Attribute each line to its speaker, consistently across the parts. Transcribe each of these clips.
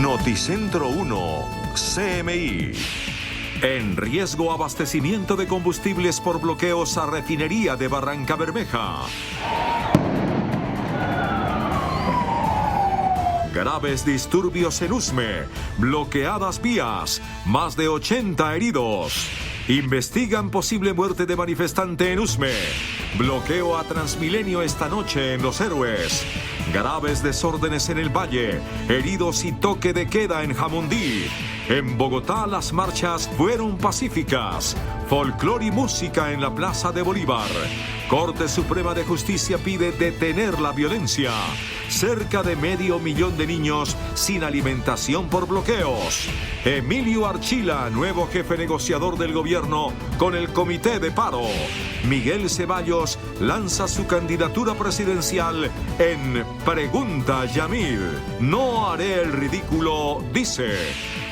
Speaker 1: Noticentro 1, CMI. En riesgo abastecimiento de combustibles por bloqueos a refinería de Barrancabermeja. Graves disturbios en Usme, bloqueadas vías, más de 80 heridos. Investigan posible muerte de manifestante en Usme. Bloqueo a Transmilenio esta noche en Los Héroes. Graves desórdenes en el Valle, heridos y toque de queda en Jamundí. En Bogotá las marchas fueron pacíficas. Folclor y música en la Plaza de Bolívar. Corte Suprema de Justicia pide detener la violencia. Cerca de 500,000 de niños sin alimentación por bloqueos. Emilio Archila, nuevo jefe negociador del gobierno con el Comité de Paro. Miguel Ceballos lanza su candidatura presidencial en Pregunta Yamil. No haré el ridículo, dice.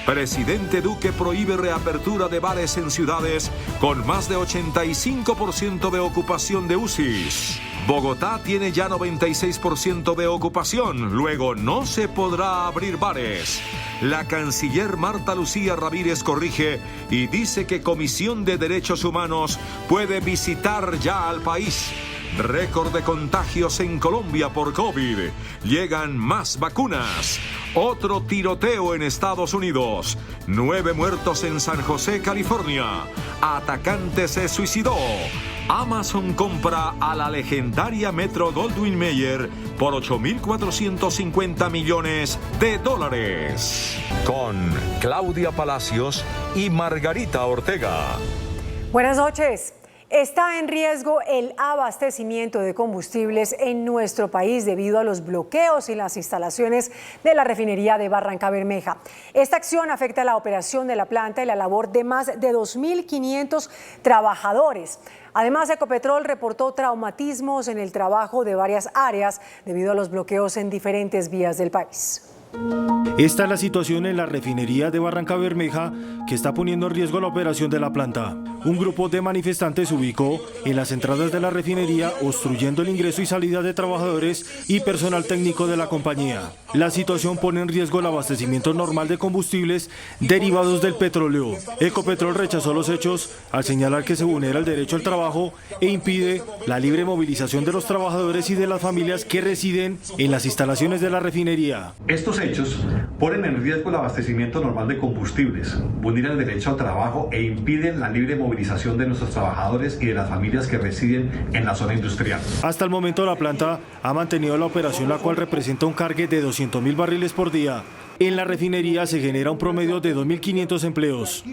Speaker 1: Presidente Duque prohíbe reapertura de bares en ciudades con más de 85% de ocupación de UCIs. Bogotá tiene ya 96% de ocupación, luego no se podrá abrir bares. La canciller Marta Lucía Ramírez corrige y dice que Comisión de Derechos Humanos puede visitar ya al país. Récord de contagios en Colombia por COVID. Llegan más vacunas. Otro tiroteo en Estados Unidos. 9 muertos en San José, California. Atacante se suicidó. Amazon compra a la legendaria Metro Goldwyn Mayer por $8.450 millones. Con Claudia Palacios y Margarita Ortega.
Speaker 2: Buenas noches. Está en riesgo el abastecimiento de combustibles en nuestro país debido a los bloqueos en las instalaciones de la refinería de Barrancabermeja. Esta acción afecta la operación de la planta y la labor de más de 2.500 trabajadores. Además, Ecopetrol reportó traumatismos en el trabajo de varias áreas debido a los bloqueos en diferentes vías del país.
Speaker 3: Esta es la situación en la refinería de Barrancabermeja que está poniendo en riesgo la operación de la planta. Un grupo de manifestantes se ubicó en las entradas de la refinería obstruyendo el ingreso y salida de trabajadores y personal técnico de la compañía. La situación pone en riesgo el abastecimiento normal de combustibles derivados del petróleo. Ecopetrol rechazó los hechos al señalar que se vulnera el derecho al trabajo e impide la libre movilización de los trabajadores y de las familias que residen en las instalaciones de la refinería.
Speaker 4: Estos hechos ponen en riesgo el abastecimiento normal de combustibles, vulneran el derecho al trabajo e impiden la libre movilización de nuestros trabajadores y de las familias que residen en la zona industrial.
Speaker 3: Hasta el momento la planta ha mantenido la operación, la cual representa un cargue de 200.000 barriles por día. En la refinería se genera un promedio de 2.500 empleos.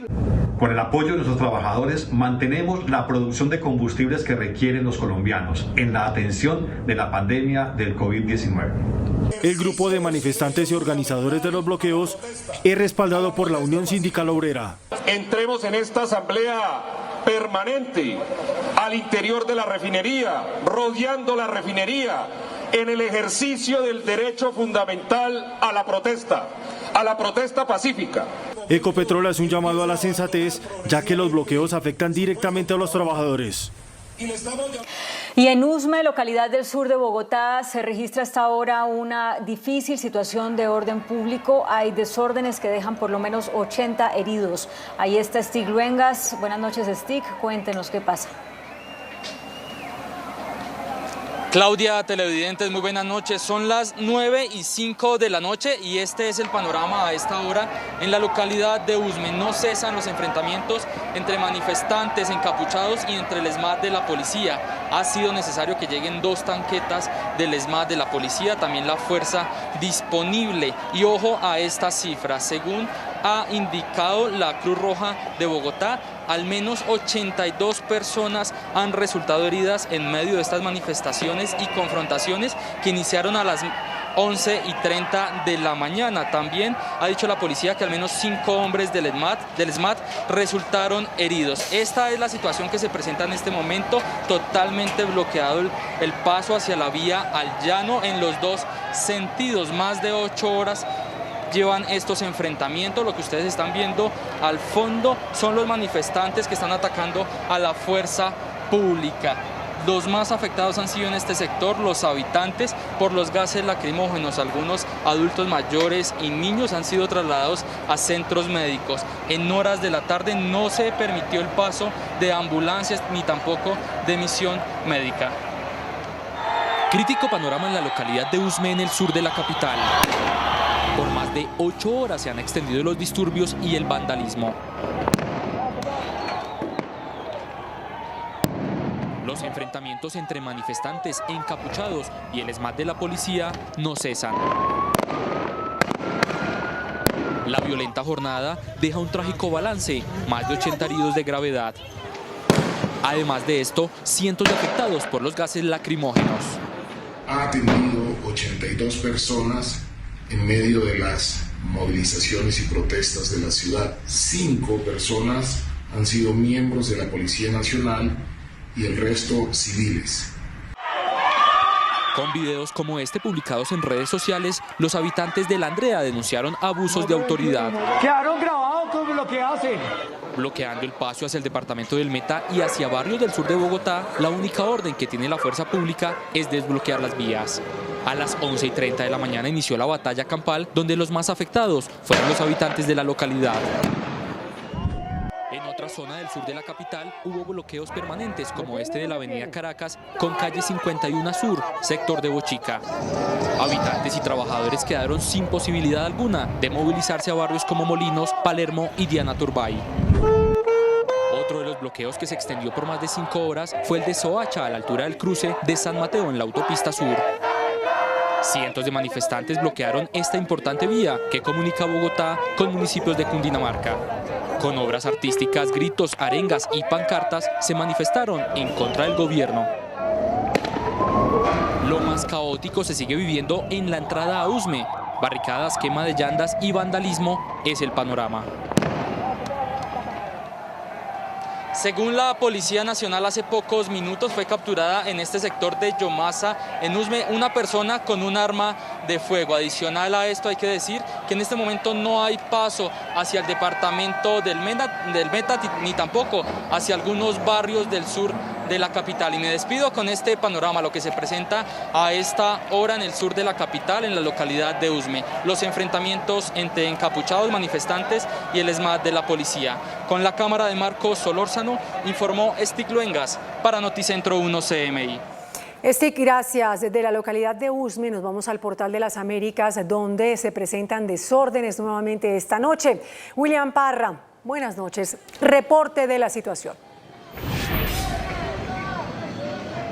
Speaker 4: Con el apoyo de nuestros trabajadores mantenemos la producción de combustibles que requieren los colombianos en la atención de la pandemia del COVID-19.
Speaker 3: El grupo de manifestantes y organizadores de los bloqueos es respaldado por la Unión Sindical Obrera.
Speaker 5: Entremos en esta asamblea permanente al interior de la refinería, rodeando la refinería, en el ejercicio del derecho fundamental a la protesta pacífica.
Speaker 3: Ecopetrol hace un llamado a la sensatez, ya que los bloqueos afectan directamente a los trabajadores.
Speaker 6: Y en Usme, localidad del sur de Bogotá, se registra hasta ahora una difícil situación de orden público. Hay desórdenes que dejan por lo menos 80 heridos. Ahí está Stig Luengas. Buenas noches, Stig. Cuéntenos qué pasa.
Speaker 7: Claudia, televidentes, muy buenas noches. Son las 9:05 de la noche y este es el panorama a esta hora en la localidad de Usme. No cesan los enfrentamientos entre manifestantes encapuchados y entre el ESMAD de la policía. Ha sido necesario que lleguen 2 tanquetas del ESMAD de la policía, también la fuerza disponible. Y ojo a estas cifras, según ha indicado la Cruz Roja de Bogotá, al menos 82 personas han resultado heridas en medio de estas manifestaciones y confrontaciones que iniciaron a las 11:30 de la mañana. También ha dicho la policía que al menos 5 hombres del ESMAD resultaron heridos. Esta es la situación que se presenta en este momento, totalmente bloqueado el paso hacia la vía al llano en los 2 sentidos. Más de 8 horas llevan estos enfrentamientos. Lo que ustedes están viendo al fondo son los manifestantes que están atacando a la fuerza pública. Los más afectados han sido en este sector los habitantes por los gases lacrimógenos. Algunos adultos mayores y niños han sido trasladados a centros médicos. En horas de la tarde no se permitió el paso de ambulancias ni tampoco de misión médica. Crítico panorama en la localidad de Usme, en el sur de la capital. Por más de 8 horas se han extendido los disturbios y el vandalismo. Los enfrentamientos entre manifestantes encapuchados y el ESMAD de la policía no cesan. La violenta jornada deja un trágico balance, más de 80 heridos de gravedad. Además de esto, cientos de afectados por los gases lacrimógenos.
Speaker 8: Ha atendido 82 personas en medio de las movilizaciones y protestas de la ciudad. 5 personas han sido miembros de la Policía Nacional y el resto civiles.
Speaker 7: Con videos como este publicados en redes sociales, los habitantes de La Andrea denunciaron abusos de autoridad.
Speaker 9: Quedaron grabados como lo que hacen.
Speaker 7: Bloqueando el paso hacia el departamento del Meta y hacia barrios del sur de Bogotá, la única orden que tiene la fuerza pública es desbloquear las vías. A las 11:30 de la mañana inició la batalla campal, donde los más afectados fueron los habitantes de la localidad. En otra zona del sur de la capital hubo bloqueos permanentes como este de la avenida Caracas con calle 51 Sur, sector de Bochica. Habitantes y trabajadores quedaron sin posibilidad alguna de movilizarse a barrios como Molinos, Palermo y Diana Turbay. Otro de los bloqueos que se extendió por más de 5 horas fue el de Soacha, a la altura del cruce de San Mateo en la autopista sur. Cientos de manifestantes bloquearon esta importante vía que comunica Bogotá con municipios de Cundinamarca. Con obras artísticas, gritos, arengas y pancartas se manifestaron en contra del gobierno. Lo más caótico se sigue viviendo en la entrada a Usme. Barricadas, quema de llantas y vandalismo es el panorama. Según la Policía Nacional, hace pocos minutos fue capturada en este sector de Yomasa, en Usme, una persona con un arma de fuego. Adicional a esto hay que decir que en este momento no hay paso hacia el departamento del Meta ni tampoco hacia algunos barrios del sur de la capital. Y me despido con este panorama, lo que se presenta a esta hora en el sur de la capital, en la localidad de Usme. Los enfrentamientos entre encapuchados manifestantes y el ESMAD de la policía. Con la cámara de Marcos Solórzano, informó Stick Luengas para Noticentro 1 CMI.
Speaker 2: Stick, gracias. Desde la localidad de Usme nos vamos al Portal de las Américas, donde se presentan desórdenes nuevamente esta noche. William Parra, buenas noches. Reporte de la situación.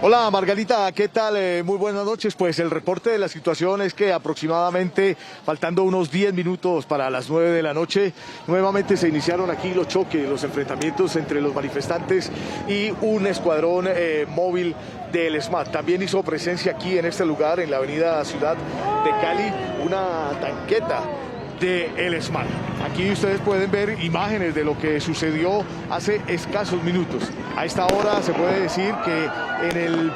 Speaker 10: Hola Margarita, ¿qué tal? Muy buenas noches. Pues el reporte de la situación es que aproximadamente, faltando unos 10 minutos para las 9 de la noche, nuevamente se iniciaron aquí los choques, los enfrentamientos entre los manifestantes y un escuadrón móvil del ESMAD. También hizo presencia aquí en este lugar, en la avenida Ciudad de Cali, una tanqueta del ESMAD. Aquí ustedes pueden ver imágenes de lo que sucedió hace escasos minutos. A esta hora se puede decir que en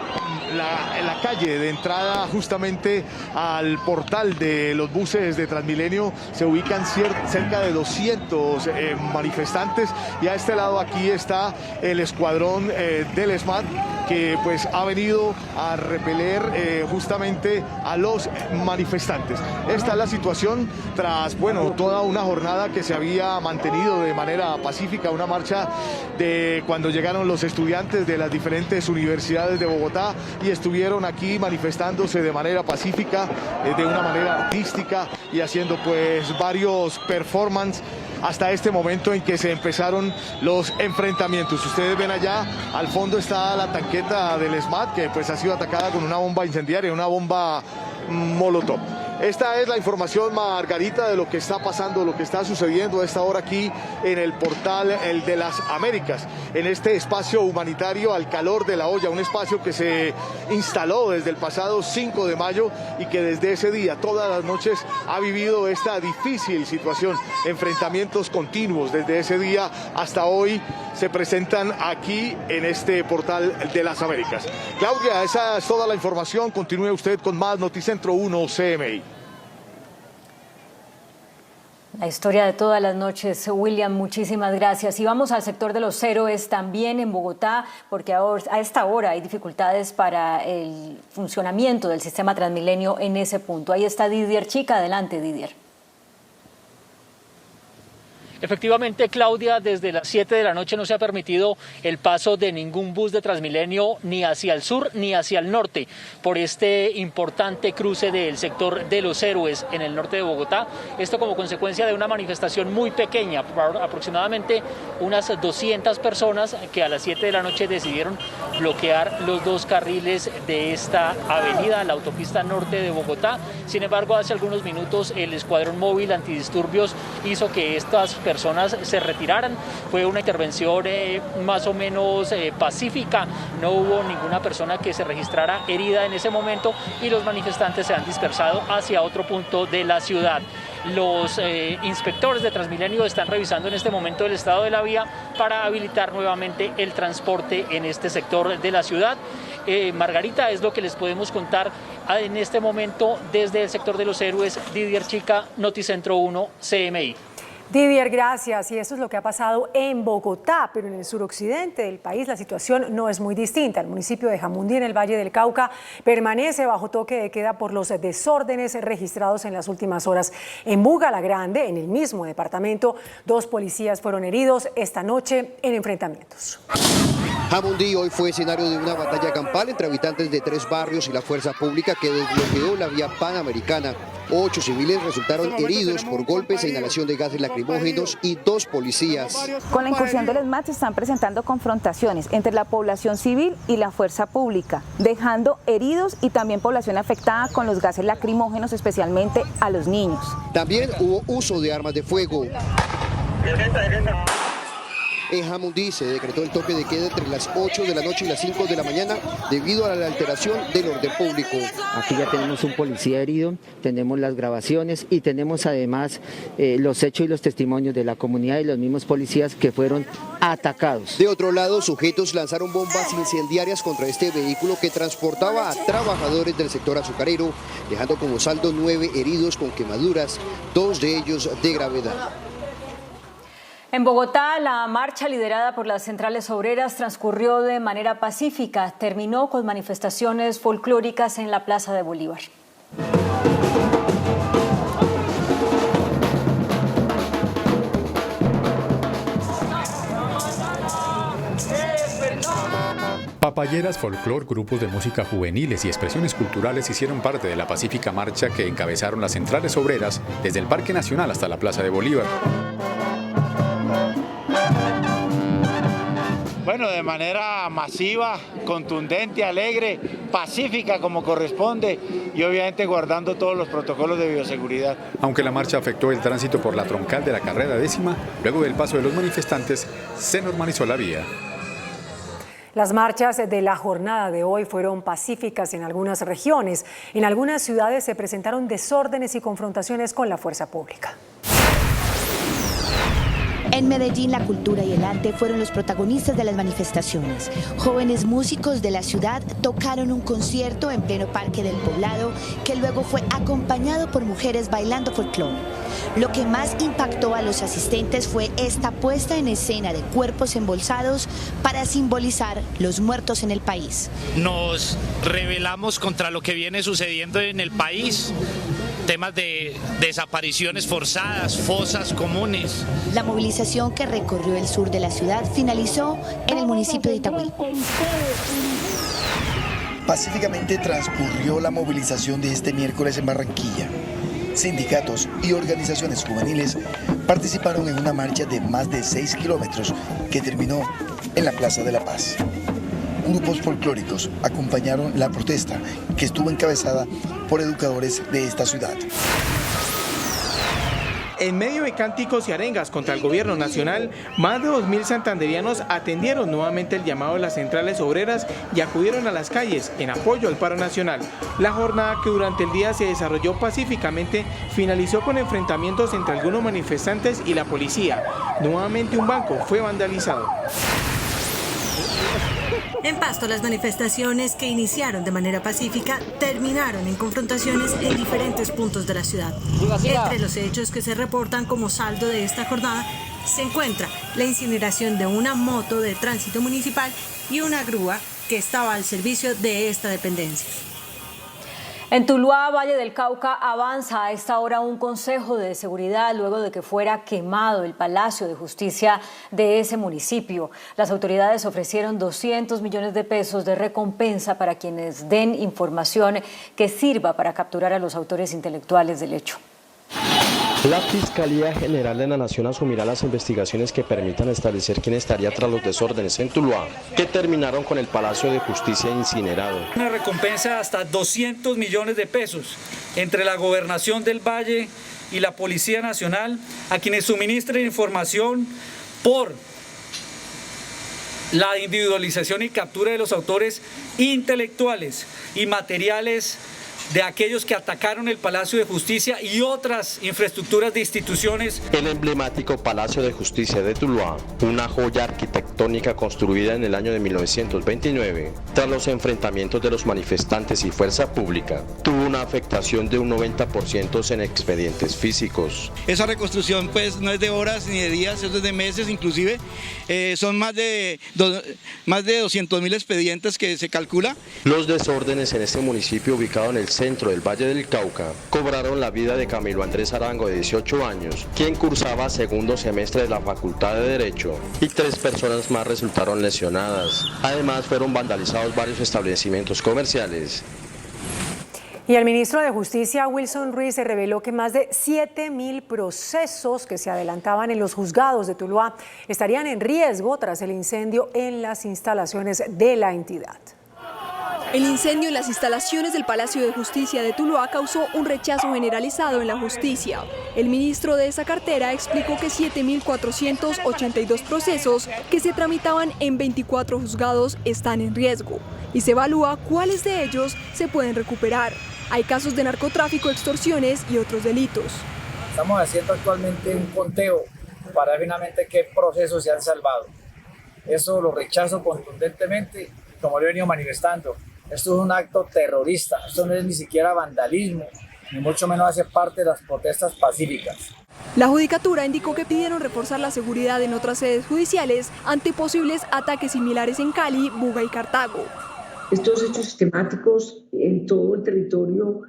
Speaker 10: la calle de entrada justamente al portal de los buses de Transmilenio se ubican cerca de 200 manifestantes, y a este lado aquí está el escuadrón del ESMAD, que pues ha venido a repeler justamente a los manifestantes. Esta es la situación tras, bueno, toda una jornada que se había mantenido de manera pacífica, una marcha de cuando llegaron los estudiantes de las diferentes universidades de Bogotá y estuvieron aquí manifestándose de manera pacífica, de una manera artística y haciendo pues varios performances hasta este momento en que se empezaron los enfrentamientos. Ustedes ven allá, al fondo está la tanqueta del ESMAD, que pues ha sido atacada con una bomba incendiaria, una bomba molotov. Esta es la información, Margarita, de lo que está pasando, lo que está sucediendo a esta hora aquí en el Portal de las Américas, en este espacio humanitario al calor de la olla, un espacio que se instaló desde el pasado 5 de mayo y que desde ese día, todas las noches, ha vivido esta difícil situación, enfrentamientos continuos desde ese día hasta hoy se presentan aquí en este Portal de las Américas. Claudia, esa es toda la información. Continúe usted con más Noticentro 1 CMI.
Speaker 6: La historia de todas las noches, William, muchísimas gracias. Y vamos al sector de los héroes también en Bogotá, porque a esta hora hay dificultades para el funcionamiento del sistema Transmilenio en ese punto. Ahí está Didier Chica. Adelante, Didier.
Speaker 11: Efectivamente, Claudia, desde las 7 de la noche no se ha permitido el paso de ningún bus de Transmilenio ni hacia el sur ni hacia el norte por este importante cruce del sector de los héroes en el norte de Bogotá. Esto como consecuencia de una manifestación muy pequeña, aproximadamente unas 200 personas que a las 7 de la noche decidieron bloquear los dos carriles de esta avenida, la autopista norte de Bogotá. Sin embargo, hace algunos minutos el escuadrón móvil antidisturbios hizo que estas personas se retiraran. Fue una intervención más o menos pacífica, no hubo ninguna persona que se registrara herida en ese momento y los manifestantes se han dispersado hacia otro punto de la ciudad. Los inspectores de Transmilenio están revisando en este momento el estado de la vía para habilitar nuevamente el transporte en este sector de la ciudad. Margarita, es lo que les podemos contar en este momento desde el sector de los héroes. Didier Chica, Noticentro 1, CMI.
Speaker 2: Didier, gracias. Y eso es lo que ha pasado en Bogotá, pero en el suroccidente del país la situación no es muy distinta. El municipio de Jamundí, en el Valle del Cauca, permanece bajo toque de queda por los desórdenes registrados en las últimas horas. En Buga la Grande, en el mismo departamento, 2 policías fueron heridos esta noche en enfrentamientos.
Speaker 12: Jamundí hoy fue escenario de una batalla campal entre habitantes de 3 barrios y la fuerza pública que desbloqueó la vía panamericana. 8 civiles resultaron heridos por golpes e inhalación de gases lacrimógenos y 2 policías.
Speaker 13: Con la incursión del ESMAD se están presentando confrontaciones entre la población civil y la fuerza pública, dejando heridos y también población afectada con los gases lacrimógenos, especialmente a los niños.
Speaker 12: También hubo uso de armas de fuego. En Jamundí se decretó el toque de queda entre las 8 de la noche y las 5 de la mañana debido a la alteración del orden público.
Speaker 14: Aquí ya tenemos un policía herido, tenemos las grabaciones y tenemos además los hechos y los testimonios de la comunidad y los mismos policías que fueron atacados.
Speaker 12: De otro lado, sujetos lanzaron bombas incendiarias contra este vehículo que transportaba a trabajadores del sector azucarero, dejando como saldo 9 heridos con quemaduras, 2 de ellos de gravedad.
Speaker 6: En Bogotá, la marcha liderada por las centrales obreras transcurrió de manera pacífica. Terminó con manifestaciones folclóricas en la Plaza de Bolívar.
Speaker 15: Papayeras, folclor, grupos de música juveniles y expresiones culturales hicieron parte de la pacífica marcha que encabezaron las centrales obreras desde el Parque Nacional hasta la Plaza de Bolívar.
Speaker 9: Bueno, de manera masiva, contundente, alegre, pacífica como corresponde y obviamente guardando todos los protocolos de bioseguridad.
Speaker 15: Aunque la marcha afectó el tránsito por la troncal de la carrera 10ª, luego del paso de los manifestantes se normalizó la vía.
Speaker 2: Las marchas de la jornada de hoy fueron pacíficas en algunas regiones. En algunas ciudades se presentaron desórdenes y confrontaciones con la fuerza pública.
Speaker 16: En Medellín, la cultura y el arte fueron los protagonistas de las manifestaciones. Jóvenes músicos de la ciudad tocaron un concierto en pleno Parque del Poblado, que luego fue acompañado por mujeres bailando folclore. Lo que más impactó a los asistentes fue esta puesta en escena de cuerpos embolsados para simbolizar los muertos en el país.
Speaker 17: Nos rebelamos contra lo que viene sucediendo en el país. Temas de desapariciones forzadas, fosas comunes.
Speaker 16: La movilización que recorrió el sur de la ciudad finalizó en el municipio de Itagüí.
Speaker 18: Pacíficamente transcurrió la movilización de este miércoles en Barranquilla. Sindicatos y organizaciones juveniles participaron en una marcha de más de 6 kilómetros que terminó en la Plaza de la Paz. Grupos folclóricos acompañaron la protesta, que estuvo encabezada por educadores de esta ciudad.
Speaker 19: En medio de cánticos y arengas contra el gobierno nacional, más de 2.000 santanderianos atendieron nuevamente el llamado de las centrales obreras y acudieron a las calles en apoyo al paro nacional. La jornada, que durante el día se desarrolló pacíficamente, finalizó con enfrentamientos entre algunos manifestantes y la policía. Nuevamente un banco fue vandalizado.
Speaker 20: En Pasto, las manifestaciones que iniciaron de manera pacífica terminaron en confrontaciones en diferentes puntos de la ciudad. Entre los hechos que se reportan como saldo de esta jornada se encuentra la incineración de una moto de tránsito municipal y una grúa que estaba al servicio de esta dependencia.
Speaker 6: En Tuluá, Valle del Cauca, avanza a esta hora un consejo de seguridad luego de que fuera quemado el Palacio de Justicia de ese municipio. Las autoridades ofrecieron 200 millones de pesos de recompensa para quienes den información que sirva para capturar a los autores intelectuales del hecho.
Speaker 21: La Fiscalía General de la Nación asumirá las investigaciones que permitan establecer quién estaría tras los desórdenes en Tuluá, que terminaron con el Palacio de Justicia incinerado.
Speaker 22: Una recompensa de hasta 200 millones de pesos entre la Gobernación del Valle y la Policía Nacional a quienes suministren información por la individualización y captura de los autores intelectuales y materiales de aquellos que atacaron el Palacio de Justicia y otras infraestructuras de instituciones.
Speaker 21: El emblemático Palacio de Justicia de Tuluá, una joya arquitectónica construida en el año de 1929, tras los enfrentamientos de los manifestantes y fuerza pública, tuvo una afectación de un 90% en expedientes físicos.
Speaker 23: Esa reconstrucción pues no es de horas ni de días, es de meses inclusive, son más de 200.000 expedientes que se calcula.
Speaker 21: Los desórdenes en este municipio ubicado en el centro del Valle del Cauca cobraron la vida de Camilo Andrés Arango, de 18 años, quien cursaba segundo semestre de la Facultad de Derecho, y 3 personas más resultaron lesionadas. Además, fueron vandalizados varios establecimientos comerciales.
Speaker 2: Y el ministro de Justicia, Wilson Ruiz, se reveló que más de 7.000 procesos que se adelantaban en los juzgados de Tuluá estarían en riesgo tras el incendio en las instalaciones de la entidad.
Speaker 24: El incendio en las instalaciones del Palacio de Justicia de Tuluá causó un rechazo generalizado en la justicia. El ministro de esa cartera explicó que 7.482 procesos que se tramitaban en 24 juzgados están en riesgo y se evalúa cuáles de ellos se pueden recuperar. Hay casos de narcotráfico, extorsiones y otros delitos.
Speaker 25: Estamos haciendo actualmente un conteo para ver finalmente qué procesos se han salvado. Eso lo rechazo contundentemente, como lo he venido manifestando. Esto es un acto terrorista, esto no es ni siquiera vandalismo, ni mucho menos hace parte de las protestas pacíficas.
Speaker 24: La Judicatura indicó que pidieron reforzar la seguridad en otras sedes judiciales ante posibles ataques similares en Cali, Buga y Cartago.
Speaker 26: Estos hechos sistemáticos en todo el territorio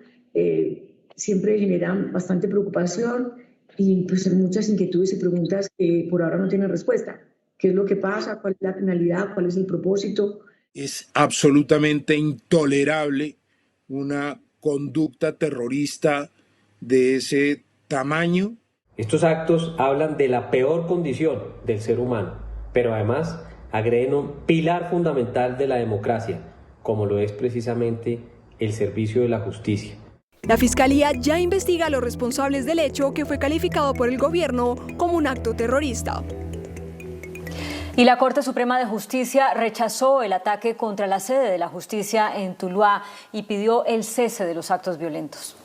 Speaker 26: siempre generan bastante preocupación y pues muchas inquietudes y preguntas que por ahora no tienen respuesta. ¿Qué es lo que pasa? ¿Cuál es la finalidad? ¿Cuál es el propósito?
Speaker 27: Es absolutamente intolerable una conducta terrorista de ese tamaño.
Speaker 28: Estos actos hablan de la peor condición del ser humano, pero además agreden un pilar fundamental de la democracia, como lo es precisamente el servicio de la justicia.
Speaker 24: La Fiscalía ya investiga a los responsables del hecho que fue calificado por el gobierno como un acto terrorista.
Speaker 6: Y la Corte Suprema de Justicia rechazó el ataque contra la sede de la justicia en Tuluá y pidió el cese de los actos violentos.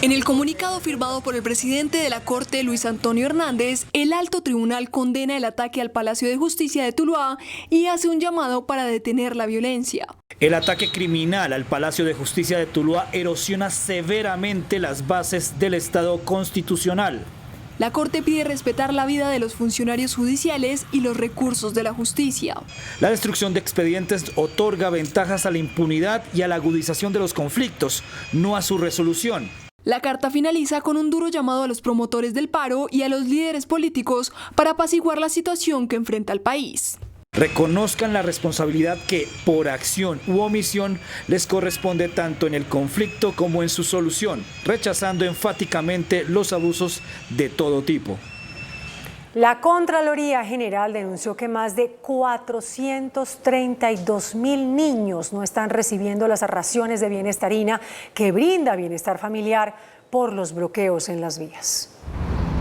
Speaker 24: En el comunicado firmado por el presidente de la Corte, Luis Antonio Hernández, el alto tribunal condena el ataque al Palacio de Justicia de Tuluá y hace un llamado para detener la violencia.
Speaker 22: El ataque criminal al Palacio de Justicia de Tuluá erosiona severamente las bases del Estado constitucional.
Speaker 24: La Corte pide respetar la vida de los funcionarios judiciales y los recursos de la justicia.
Speaker 22: La destrucción de expedientes otorga ventajas a la impunidad y a la agudización de los conflictos, no a su resolución.
Speaker 24: La carta finaliza con un duro llamado a los promotores del paro y a los líderes políticos para apaciguar la situación que enfrenta el país.
Speaker 22: Reconozcan la responsabilidad que, por acción u omisión, les corresponde tanto en el conflicto como en su solución, rechazando enfáticamente los abusos de todo tipo.
Speaker 2: La Contraloría General denunció que más de 432.000 niños no están recibiendo las raciones de Bienestarina que brinda Bienestar Familiar por los bloqueos en las vías.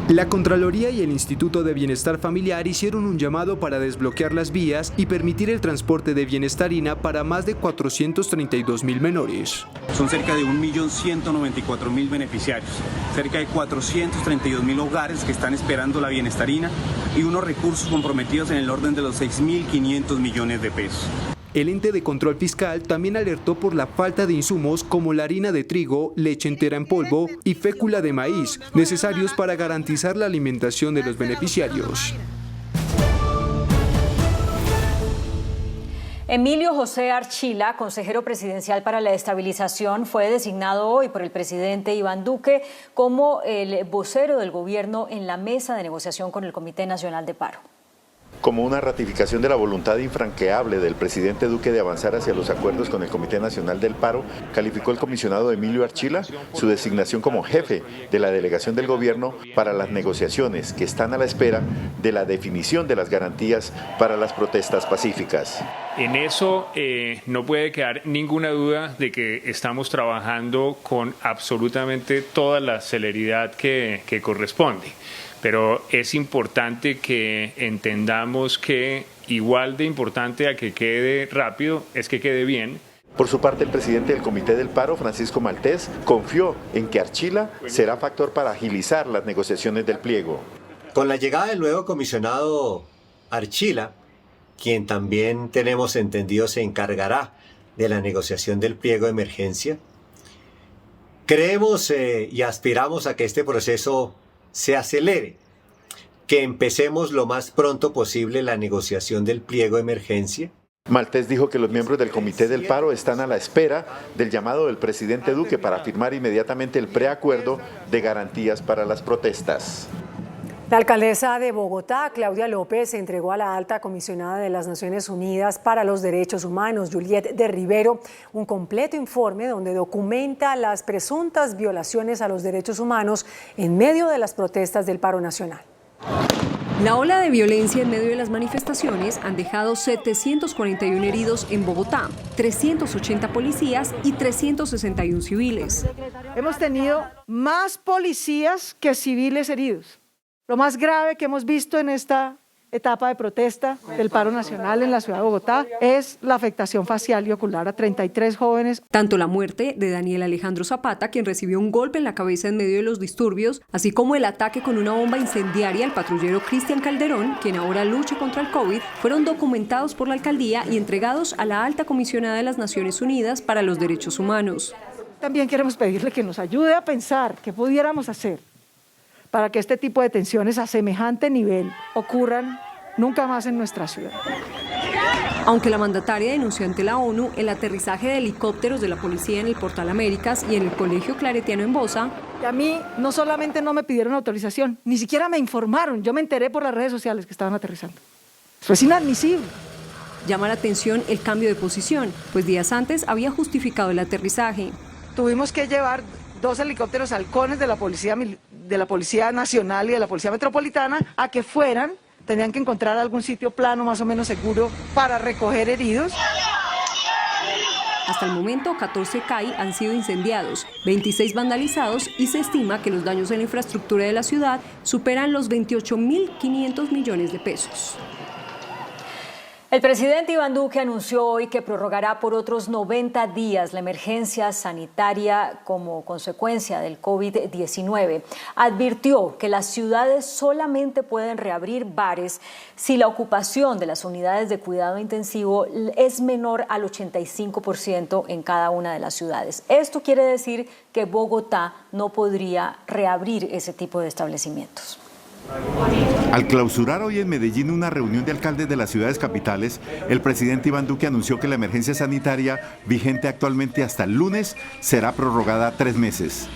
Speaker 29: La Contraloría y el Instituto de Bienestar Familiar hicieron un llamado para desbloquear las vías y permitir el transporte de Bienestarina para más de 432.000 menores.
Speaker 30: Son cerca de 1.194.000 beneficiarios, cerca de 432.000 hogares que están esperando la Bienestarina y unos recursos comprometidos en el orden de los 6.500 millones de pesos.
Speaker 29: El ente de control fiscal también alertó por la falta de insumos como la harina de trigo, leche entera en polvo y fécula de maíz, necesarios para garantizar la alimentación de los beneficiarios.
Speaker 6: Emilio José Archila, consejero presidencial para la estabilización, fue designado hoy por el presidente Iván Duque como el vocero del gobierno en la mesa de negociación con el Comité Nacional de Paro.
Speaker 1: Como una ratificación de la voluntad infranqueable del presidente Duque de avanzar hacia los acuerdos con el Comité Nacional del Paro, calificó el comisionado Emilio Archila su designación como jefe de la delegación del gobierno para las negociaciones que están a la espera de la definición de las garantías para las protestas pacíficas.
Speaker 3: En eso no puede quedar ninguna duda de que estamos trabajando con absolutamente toda la celeridad que corresponde. Pero es importante que entendamos que igual de importante a que quede rápido es que quede bien.
Speaker 1: Por su parte, el presidente del Comité del Paro, Francisco Maltés, confió en que Archila será factor para agilizar las negociaciones del pliego.
Speaker 4: Con la llegada del nuevo comisionado Archila, quien también tenemos entendido se encargará de la negociación del pliego de emergencia, creemos y aspiramos a que este proceso se acelere, que empecemos lo más pronto posible la negociación del pliego de emergencia.
Speaker 1: Maltés dijo que los miembros del Comité del Paro están a la espera del llamado del presidente Duque para firmar inmediatamente el preacuerdo de garantías para las protestas.
Speaker 2: La alcaldesa de Bogotá, Claudia López, entregó a la alta comisionada de las Naciones Unidas para los Derechos Humanos, Juliette de Rivero, un completo informe donde documenta las presuntas violaciones a los derechos humanos en medio de las protestas del paro nacional.
Speaker 5: La ola de violencia en medio de las manifestaciones han dejado 741 heridos en Bogotá, 380 policías y 361 civiles.
Speaker 7: Hemos tenido más policías que civiles heridos. Lo más grave que hemos visto en esta etapa de protesta del paro nacional en la ciudad de Bogotá es la afectación facial y ocular a 33 jóvenes.
Speaker 5: Tanto la muerte de Daniel Alejandro Zapata, quien recibió un golpe en la cabeza en medio de los disturbios, así como el ataque con una bomba incendiaria al patrullero Cristian Calderón, quien ahora lucha contra el COVID, fueron documentados por la alcaldía y entregados a la alta comisionada de las Naciones Unidas para los Derechos Humanos.
Speaker 7: También queremos pedirle que nos ayude a pensar qué pudiéramos hacer para que este tipo de tensiones a semejante nivel ocurran nunca más en nuestra ciudad.
Speaker 5: Aunque la mandataria denunció ante la ONU el aterrizaje de helicópteros de la policía en el Portal Américas y en el Colegio Claretiano en Bosa.
Speaker 7: Y a mí no solamente no me pidieron autorización, ni siquiera me informaron. Yo me enteré por las redes sociales que estaban aterrizando. Eso es inadmisible.
Speaker 5: Llama la atención el cambio de posición, pues días antes había justificado el aterrizaje.
Speaker 7: Tuvimos que llevar 2 helicópteros halcones de la Policía Nacional y de la Policía Metropolitana a que fueran, tenían que encontrar algún sitio plano más o menos seguro para recoger heridos.
Speaker 5: Hasta el momento, 14 CAI han sido incendiados, 26 vandalizados y se estima que los daños en la infraestructura de la ciudad superan los 28.500 millones de pesos.
Speaker 6: El presidente Iván Duque anunció hoy que prorrogará por otros 90 días la emergencia sanitaria como consecuencia del COVID-19. Advirtió que las ciudades solamente pueden reabrir bares si la ocupación de las unidades de cuidado intensivo es menor al 85% en cada una de las ciudades. Esto quiere decir que Bogotá no podría reabrir ese tipo de establecimientos.
Speaker 1: Al clausurar hoy en Medellín una reunión de alcaldes de las ciudades capitales, el presidente Iván Duque anunció que la emergencia sanitaria vigente actualmente hasta el lunes será prorrogada 3 meses.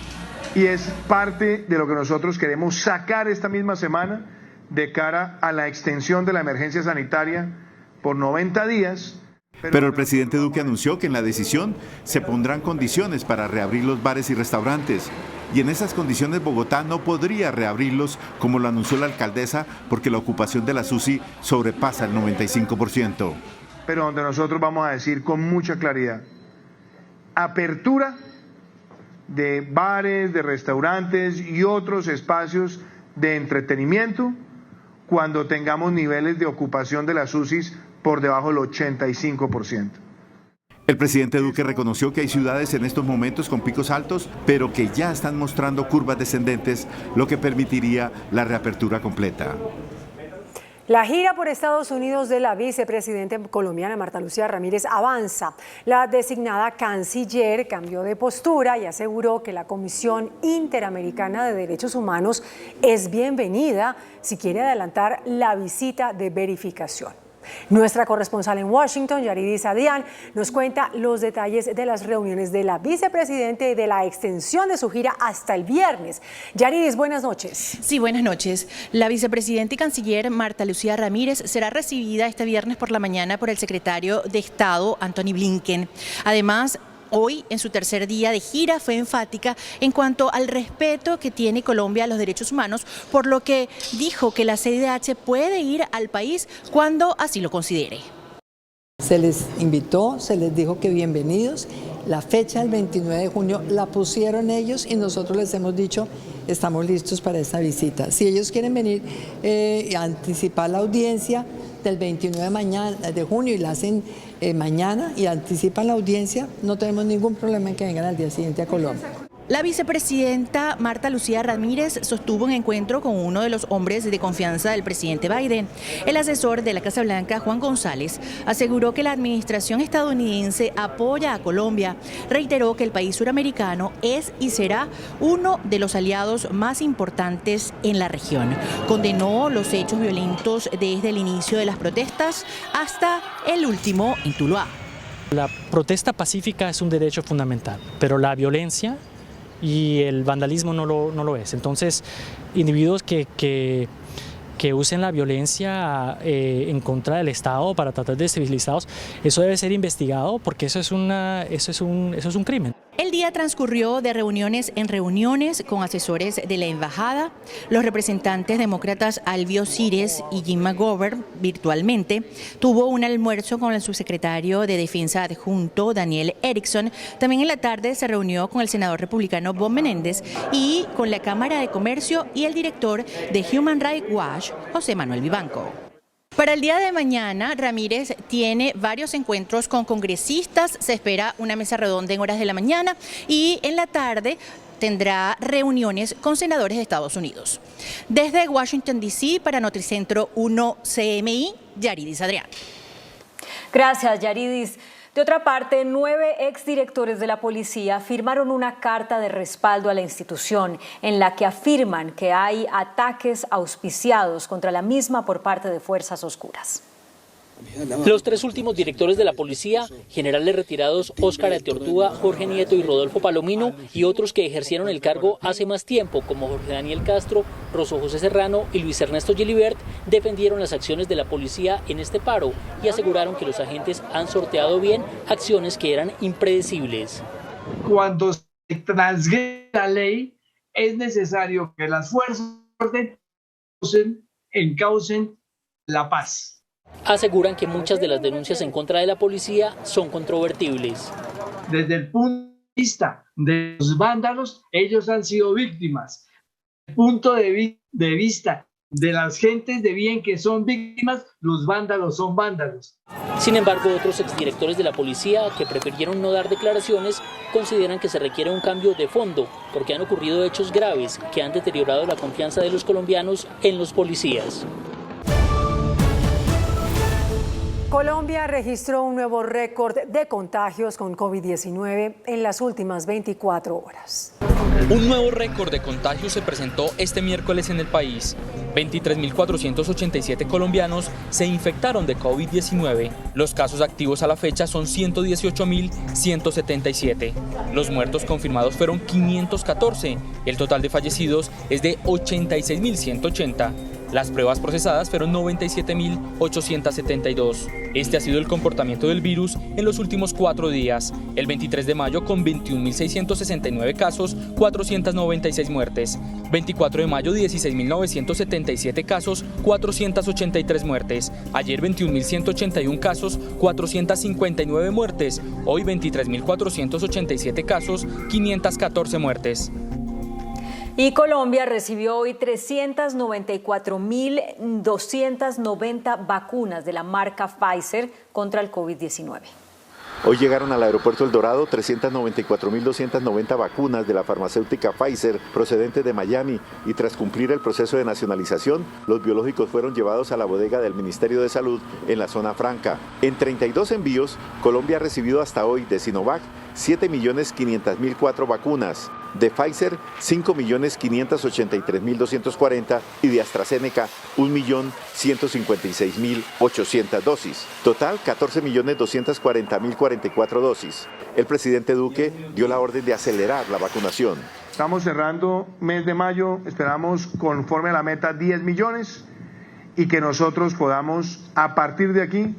Speaker 27: Y es parte de lo que nosotros queremos sacar esta misma semana de cara a la extensión de la emergencia sanitaria por 90 días.
Speaker 1: Pero el presidente Duque anunció que en la decisión se pondrán condiciones para reabrir los bares y restaurantes. Y en esas condiciones Bogotá no podría reabrirlos como lo anunció la alcaldesa porque la ocupación de las UCI sobrepasa el 95%.
Speaker 27: Pero donde nosotros vamos a decir con mucha claridad, apertura de bares, de restaurantes y otros espacios de entretenimiento cuando tengamos niveles de ocupación de las UCIs por debajo del 85%.
Speaker 1: El presidente Duque reconoció que hay ciudades en estos momentos con picos altos, pero que ya están mostrando curvas descendentes, lo que permitiría la reapertura completa.
Speaker 2: La gira por Estados Unidos de la vicepresidenta colombiana Marta Lucía Ramírez avanza. La designada canciller cambió de postura y aseguró que la Comisión Interamericana de Derechos Humanos es bienvenida si quiere adelantar la visita de verificación. Nuestra corresponsal en Washington, Yaridis Adian, nos cuenta los detalles de las reuniones de la vicepresidenta y de la extensión de su gira hasta el viernes. Yaridis, buenas noches.
Speaker 8: Sí, buenas noches. La vicepresidenta y canciller Marta Lucía Ramírez será recibida este viernes por la mañana por el secretario de Estado, Antony Blinken. Además, hoy, en su tercer día de gira, fue enfática en cuanto al respeto que tiene Colombia a los derechos humanos, por lo que dijo que la CIDH puede ir al país cuando así lo considere.
Speaker 9: Se les invitó, se les dijo que bienvenidos. La fecha del 29 de junio la pusieron ellos y nosotros les hemos dicho estamos listos para esta visita. Si ellos quieren venir a anticipar la audiencia del 29 de junio y la hacen mañana y anticipan la audiencia, no tenemos ningún problema en que vengan al día siguiente a Colombia.
Speaker 8: La vicepresidenta Marta Lucía Ramírez sostuvo un encuentro con uno de los hombres de confianza del presidente Biden. El asesor de la Casa Blanca, Juan González, aseguró que la administración estadounidense apoya a Colombia. Reiteró que el país suramericano es y será uno de los aliados más importantes en la región. Condenó los hechos violentos desde el inicio de las protestas hasta el último en Tuluá.
Speaker 10: La protesta pacífica es un derecho fundamental, pero la violencia y el vandalismo no lo es. Entonces, individuos que usen la violencia en contra del Estado para tratar de civilizarlos, eso debe ser investigado porque eso es un crimen.
Speaker 8: El día transcurrió de reuniones en reuniones con asesores de la embajada, los representantes demócratas Alvio Cires y Jim McGovern virtualmente. Tuvo un almuerzo con el subsecretario de Defensa adjunto Daniel Erickson. También en la tarde se reunió con el senador republicano Bob Menéndez y con la Cámara de Comercio y el director de Human Rights Watch, José Manuel Vivanco. Para el día de mañana, Ramírez tiene varios encuentros con congresistas, se espera una mesa redonda en horas de la mañana y en la tarde tendrá reuniones con senadores de Estados Unidos. Desde Washington, D.C., para Noticentro 1 CMI, Yaridis Adrián.
Speaker 6: Gracias, Yaridis. De otra parte, 9 exdirectores de la policía firmaron una carta de respaldo a la institución en la que afirman que hay ataques auspiciados contra la misma por parte de fuerzas oscuras.
Speaker 11: Los 3 últimos directores de la policía, generales retirados Óscar Ateortúa, Jorge Nieto y Rodolfo Palomino, y otros que ejercieron el cargo hace más tiempo, como Jorge Daniel Castro, Rosso José Serrano y Luis Ernesto Gilibert, defendieron las acciones de la policía en este paro y aseguraron que los agentes han sorteado bien acciones que eran impredecibles.
Speaker 12: Cuando se transgrede la ley, es necesario que las fuerzas de orden encaucen la paz.
Speaker 11: Aseguran que muchas de las denuncias en contra de la policía son controvertibles.
Speaker 12: Desde el punto de vista de los vándalos, ellos han sido víctimas. Desde el punto de vista de las gentes de bien que son víctimas, los vándalos son vándalos.
Speaker 11: Sin embargo, otros exdirectores de la policía que prefirieron no dar declaraciones consideran que se requiere un cambio de fondo porque han ocurrido hechos graves que han deteriorado la confianza de los colombianos en los policías.
Speaker 2: Colombia registró un nuevo récord de contagios con COVID-19 en las últimas 24 horas.
Speaker 13: Un nuevo récord de contagios se presentó este miércoles en el país. 23.487 colombianos se infectaron de COVID-19. Los casos activos a la fecha son 118.177. Los muertos confirmados fueron 514. El total de fallecidos es de 86.180. Las pruebas procesadas fueron 97.872. Este ha sido el comportamiento del virus en los últimos 4 días. El 23 de mayo con 21.669 casos, 496 muertes. 24 de mayo 16.977 casos, 483 muertes. Ayer 21.181 casos, 459 muertes. Hoy 23.487 casos, 514 muertes.
Speaker 6: Y Colombia recibió hoy 394.290 vacunas de la marca Pfizer contra el COVID-19.
Speaker 1: Hoy llegaron al aeropuerto El Dorado 394.290 vacunas de la farmacéutica Pfizer procedentes de Miami y tras cumplir el proceso de nacionalización, los biológicos fueron llevados a la bodega del Ministerio de Salud en la zona franca. En 32 envíos, Colombia ha recibido hasta hoy de Sinovac 7.500.004 vacunas, de Pfizer 5.583.240 y de AstraZeneca 1.156.800 dosis. Total 14.240.044 dosis. El presidente Duque dio la orden de acelerar la vacunación.
Speaker 27: Estamos cerrando mes de mayo, esperamos conforme a la meta 10 millones y que nosotros podamos a partir de aquí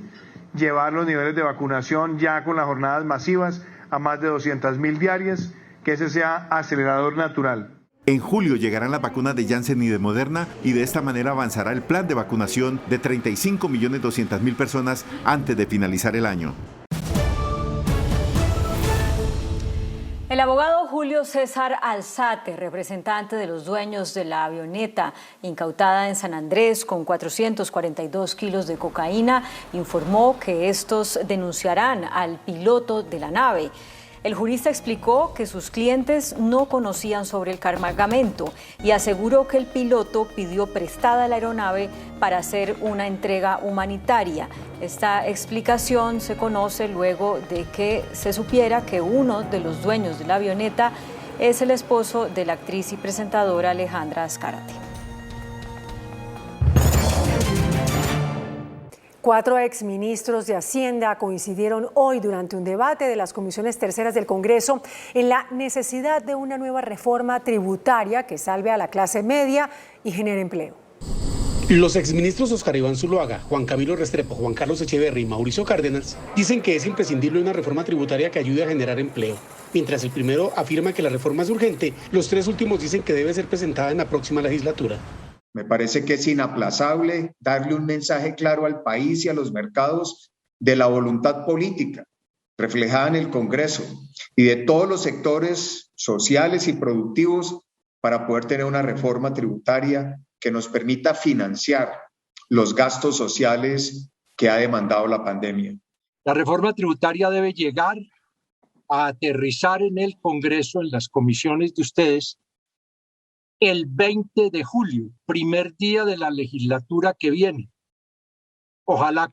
Speaker 27: llevar los niveles de vacunación ya con las jornadas masivas a más de 200.000 diarias, que ese sea acelerador natural.
Speaker 1: En julio llegarán las vacunas de Janssen y de Moderna y de esta manera avanzará el plan de vacunación de 35.200.000 personas antes de finalizar el año.
Speaker 6: El abogado Julio César Alzate, representante de los dueños de la avioneta incautada en San Andrés con 442 kilos de cocaína, informó que estos denunciarán al piloto de la nave. El jurista explicó que sus clientes no conocían sobre el cargamento y aseguró que el piloto pidió prestada la aeronave para hacer una entrega humanitaria. Esta explicación se conoce luego de que se supiera que uno de los dueños de la avioneta es el esposo de la actriz y presentadora Alejandra Azcárate.
Speaker 2: 4 exministros de Hacienda coincidieron hoy durante un debate de las comisiones terceras del Congreso en la necesidad de una nueva reforma tributaria que salve a la clase media y genere empleo.
Speaker 14: Los exministros Oscar Iván Zuluaga, Juan Camilo Restrepo, Juan Carlos Echeverri y Mauricio Cárdenas dicen que es imprescindible una reforma tributaria que ayude a generar empleo. Mientras el primero afirma que la reforma es urgente, los 3 últimos dicen que debe ser presentada en la próxima legislatura.
Speaker 15: Me parece que es inaplazable darle un mensaje claro al país y a los mercados de la voluntad política reflejada en el Congreso y de todos los sectores sociales y productivos para poder tener una reforma tributaria que nos permita financiar los gastos sociales que ha demandado la pandemia.
Speaker 16: La reforma tributaria debe llegar a aterrizar en el Congreso, en las comisiones de ustedes, el 20 de julio, primer día de la legislatura que viene. Ojalá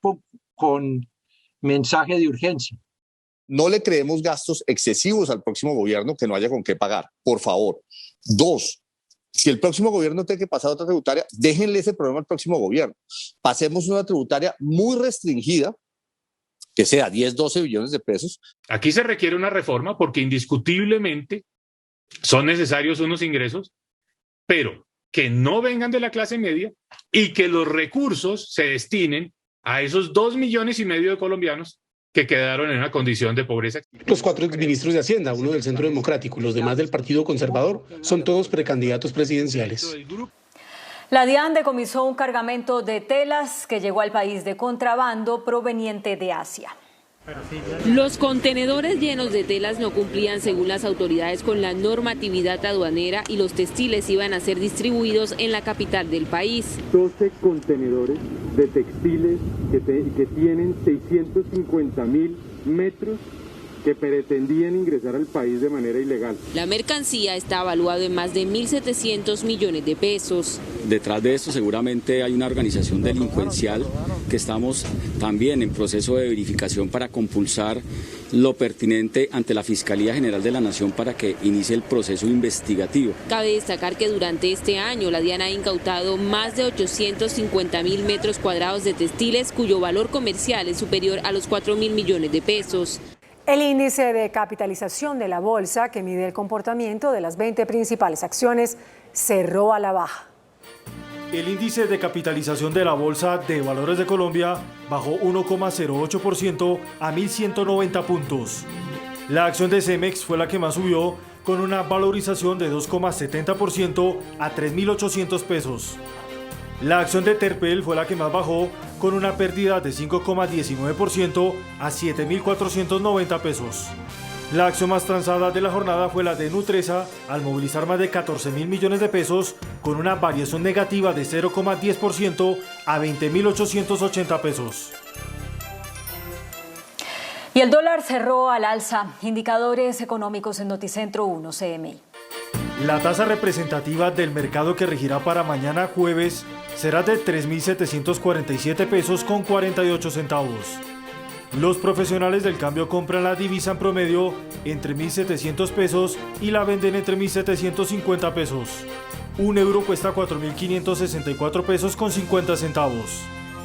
Speaker 16: con mensaje de urgencia.
Speaker 17: No le creemos gastos excesivos al próximo gobierno que no haya con qué pagar, por favor. 2, si el próximo gobierno tiene que pasar a otra tributaria, déjenle ese problema al próximo gobierno. Pasemos una tributaria muy restringida, que sea 10, 12 billones de pesos.
Speaker 18: Aquí se requiere una reforma porque indiscutiblemente son necesarios unos ingresos, pero que no vengan de la clase media y que los recursos se destinen a esos 2,5 millones de colombianos que quedaron en una condición de pobreza.
Speaker 14: Los 4 exministros de Hacienda, uno del Centro Democrático y los demás del Partido Conservador, son todos precandidatos presidenciales.
Speaker 6: La DIAN decomisó un cargamento de telas que llegó al país de contrabando proveniente de Asia.
Speaker 19: Los contenedores llenos de telas no cumplían, según las autoridades, con la normatividad aduanera y los textiles iban a ser distribuidos en la capital del país.
Speaker 20: 12 contenedores de textiles que tienen 650.000 metros que pretendían ingresar al país de manera ilegal.
Speaker 19: La mercancía está evaluada en más de 1.700 millones de pesos.
Speaker 21: Detrás de esto seguramente hay una organización delincuencial que estamos también en proceso de verificación para compulsar lo pertinente ante la Fiscalía General de la Nación para que inicie el proceso investigativo.
Speaker 19: Cabe destacar que durante este año la DIAN ha incautado más de 850.000 metros cuadrados de textiles cuyo valor comercial es superior a los 4.000 millones de pesos.
Speaker 2: El índice de capitalización de la bolsa, que mide el comportamiento de las 20 principales acciones, cerró a la baja.
Speaker 23: El índice de capitalización de la Bolsa de Valores de Colombia bajó 1,08% a 1.190 puntos. La acción de Cemex fue la que más subió, con una valorización de 2,70% a 3.800 pesos. La acción de Terpel fue la que más bajó, con una pérdida de 5,19% a 7.490 pesos. La acción más transada de la jornada fue la de Nutresa, al movilizar más de 14.000 millones de pesos, con una variación negativa de 0,10% a 20.880 pesos.
Speaker 6: Y el dólar cerró al alza. Indicadores económicos en Noticentro 1, CMI.
Speaker 23: La tasa representativa del mercado que regirá para mañana jueves será de 3.747 pesos con 48 centavos. Los profesionales del cambio compran la divisa en promedio entre 1.700 pesos y la venden entre 1.750 pesos. Un euro cuesta 4.564 pesos con 50 centavos.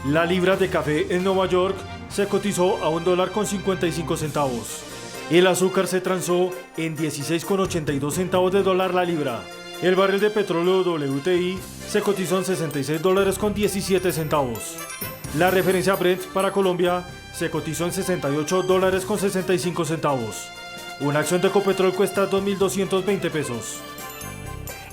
Speaker 23: La libra de café en Nueva York se cotizó a $1.55 centavos. El azúcar se transó en 16,82 centavos de dólar la libra. El barril de petróleo WTI se cotizó en $66.17 centavos. La referencia Brent para Colombia se cotizó en $68.65 centavos. Una acción de Ecopetrol cuesta 2.220 pesos.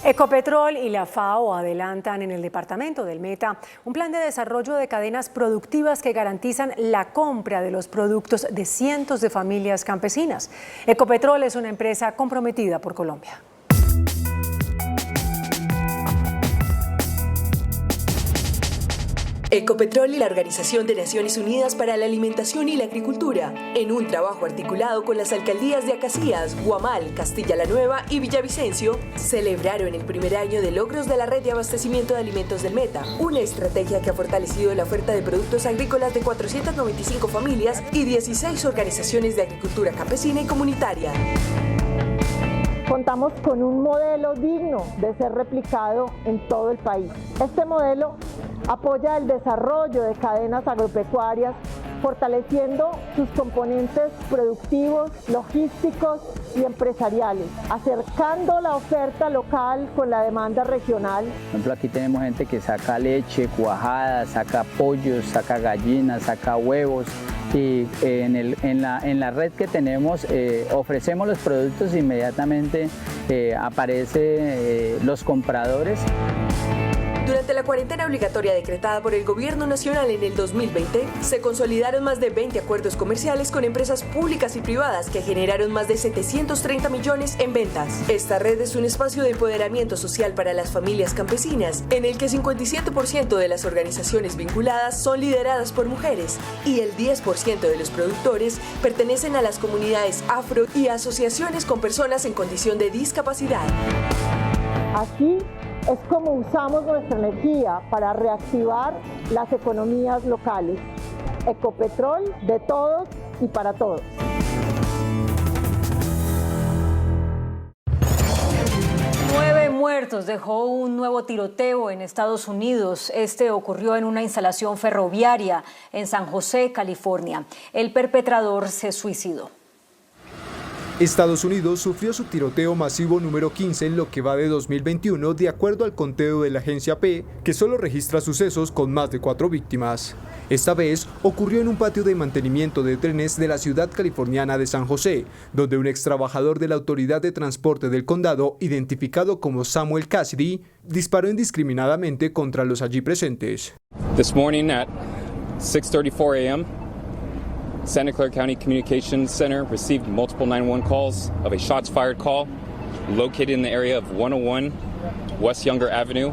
Speaker 2: Ecopetrol y la FAO adelantan en el departamento del Meta un plan de desarrollo de cadenas productivas que garantizan la compra de los productos de cientos de familias campesinas. Ecopetrol es una empresa comprometida por Colombia.
Speaker 3: Ecopetrol y la Organización de Naciones Unidas para la Alimentación y la Agricultura, en un trabajo articulado con las alcaldías de Acacías, Guamal, Castilla la Nueva y Villavicencio, celebraron el primer año de logros de la red de abastecimiento de alimentos del Meta, una estrategia que ha fortalecido la oferta de productos agrícolas de 495 familias y 16 organizaciones de agricultura campesina y comunitaria.
Speaker 4: Contamos con un modelo digno de ser replicado en todo el país. Este modelo apoya el desarrollo de cadenas agropecuarias, fortaleciendo sus componentes productivos, logísticos y empresariales, acercando la oferta local con la demanda regional.
Speaker 7: Por ejemplo, aquí tenemos gente que saca leche, cuajada, saca pollos, saca gallinas, saca huevos. Y en la red que tenemos ofrecemos los productos, inmediatamente aparecen los compradores.
Speaker 3: Durante la cuarentena obligatoria decretada por el Gobierno Nacional en el 2020, se consolidaron más de 20 acuerdos comerciales con empresas públicas y privadas que generaron más de 730 millones en ventas. Esta red es un espacio de empoderamiento social para las familias campesinas, en el que 57% de las organizaciones vinculadas son lideradas por mujeres y el 10% de los productores pertenecen a las comunidades afro y asociaciones con personas en condición de discapacidad.
Speaker 4: Así es como usamos nuestra energía para reactivar las economías locales. Ecopetrol, de todos y para todos.
Speaker 6: Nueve muertos dejó un nuevo tiroteo en Estados Unidos. Este ocurrió en una instalación ferroviaria en San José, California. El perpetrador se suicidó.
Speaker 22: Estados Unidos sufrió su tiroteo masivo número 15 en lo que va de 2021, de acuerdo al conteo de la agencia AP, que solo registra sucesos con más de 4 víctimas. Esta vez ocurrió en un patio de mantenimiento de trenes de la ciudad californiana de San José, donde un ex trabajador de la Autoridad de Transporte del Condado, identificado como Samuel Cassidy, disparó indiscriminadamente contra los allí presentes.
Speaker 24: This morning at 6:34 a.m., Santa Clara County Communications Center received multiple 911 calls of a shots fired call located in the area of 101 West Younger Avenue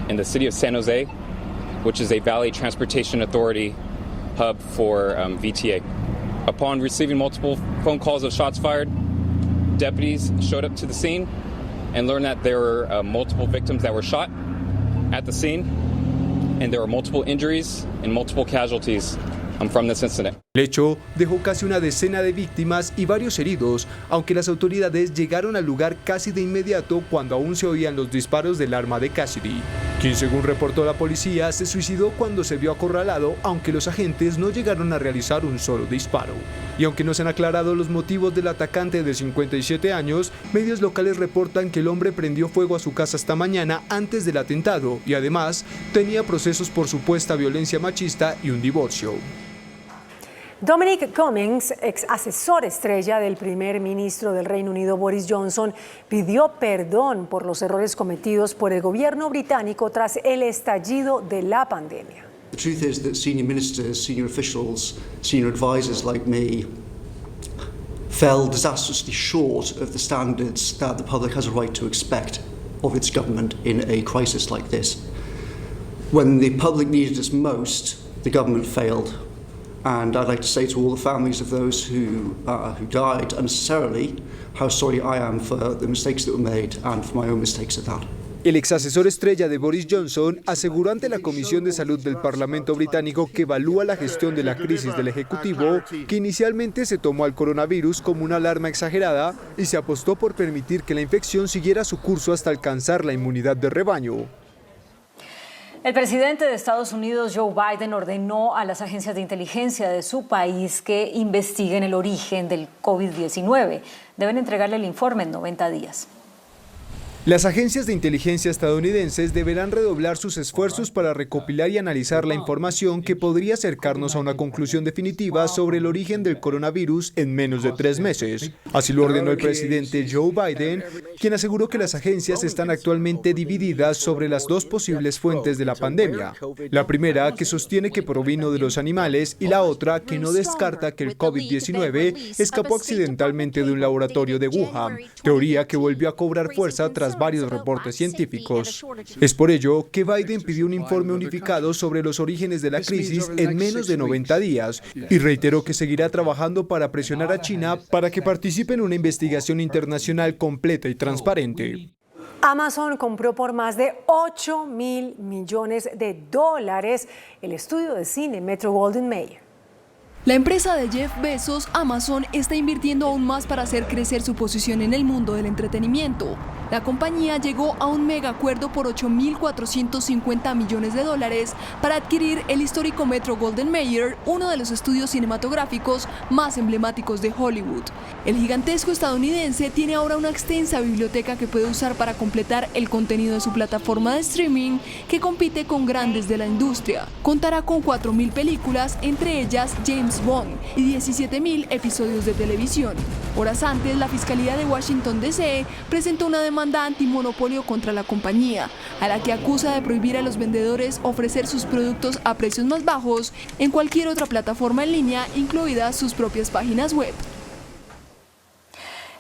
Speaker 24: in the city of San Jose, which is a Valley Transportation Authority hub for VTA. Upon receiving multiple phone calls of shots fired, deputies showed up to the scene and learned that there were multiple victims that were shot at the scene, and there were multiple injuries and multiple casualties from this incident.
Speaker 22: El hecho dejó casi una decena de víctimas y varios heridos, aunque las autoridades llegaron al lugar casi de inmediato cuando aún se oían los disparos del arma de Cassidy, quien, según reportó la policía, se suicidó cuando se vio acorralado, aunque los agentes no llegaron a realizar un solo disparo. Y aunque no se han aclarado los motivos del atacante de 57 años, medios locales reportan que el hombre prendió fuego a su casa esta mañana antes del atentado y además tenía procesos por supuesta violencia machista y un divorcio.
Speaker 2: Dominic Cummings, ex asesor estrella del primer ministro del Reino Unido Boris Johnson, pidió perdón por los errores cometidos por el gobierno británico tras el estallido de la pandemia.
Speaker 25: The truth is that senior ministers, senior officials, senior advisors like me fell disastrously short of the standards that the public has a right to expect of its government in a crisis like this. When the public needed us most, the government failed. And I'd like to say to all the families of those who died unnecessarily how sorry I am for the mistakes that were made and for my own mistakes at that.
Speaker 22: El ex asesor estrella de Boris Johnson aseguró ante la Comisión de Salud del Parlamento británico que evalúa la gestión de la crisis del Ejecutivo, que inicialmente se tomó al coronavirus como una alarma exagerada y se apostó por permitir que la infección siguiera su curso hasta alcanzar la inmunidad de rebaño.
Speaker 6: El presidente de Estados Unidos, Joe Biden, ordenó a las agencias de inteligencia de su país que investiguen el origen del COVID-19. Deben entregarle el informe en 90 días.
Speaker 22: Las agencias de inteligencia estadounidenses deberán redoblar sus esfuerzos para recopilar y analizar la información que podría acercarnos a una conclusión definitiva sobre el origen del coronavirus en menos de 3 meses. Así lo ordenó el presidente Joe Biden, quien aseguró que las agencias están actualmente divididas sobre las 2 posibles fuentes de la pandemia. La primera, que sostiene que provino de los animales, y la otra, que no descarta que el COVID-19 escapó accidentalmente de un laboratorio de Wuhan, teoría que volvió a cobrar fuerza tras varios reportes científicos. Es por ello que Biden pidió un informe unificado sobre los orígenes de la crisis en menos de 90 días y reiteró que seguirá trabajando para presionar a China para que participe en una investigación internacional completa y transparente.
Speaker 2: Amazon compró por más de $8.000 millones el estudio de cine Metro-Goldwyn-Mayer.
Speaker 5: La empresa de Jeff Bezos, Amazon, está invirtiendo aún más para hacer crecer su posición en el mundo del entretenimiento. La compañía llegó a un mega acuerdo por $8.450 millones para adquirir el histórico Metro-Goldwyn-Mayer, uno de los estudios cinematográficos más emblemáticos de Hollywood. El gigantesco estadounidense tiene ahora una extensa biblioteca que puede usar para completar el contenido de su plataforma de streaming, que compite con grandes de la industria. Contará con 4.000 películas, entre ellas James Bond, y 17.000 episodios de televisión. Horas antes, la Fiscalía de Washington D.C. presentó una demanda antimonopolio contra la compañía, a la que acusa de prohibir a los vendedores ofrecer sus productos a precios más bajos en cualquier otra plataforma en línea, incluidas sus propias páginas web.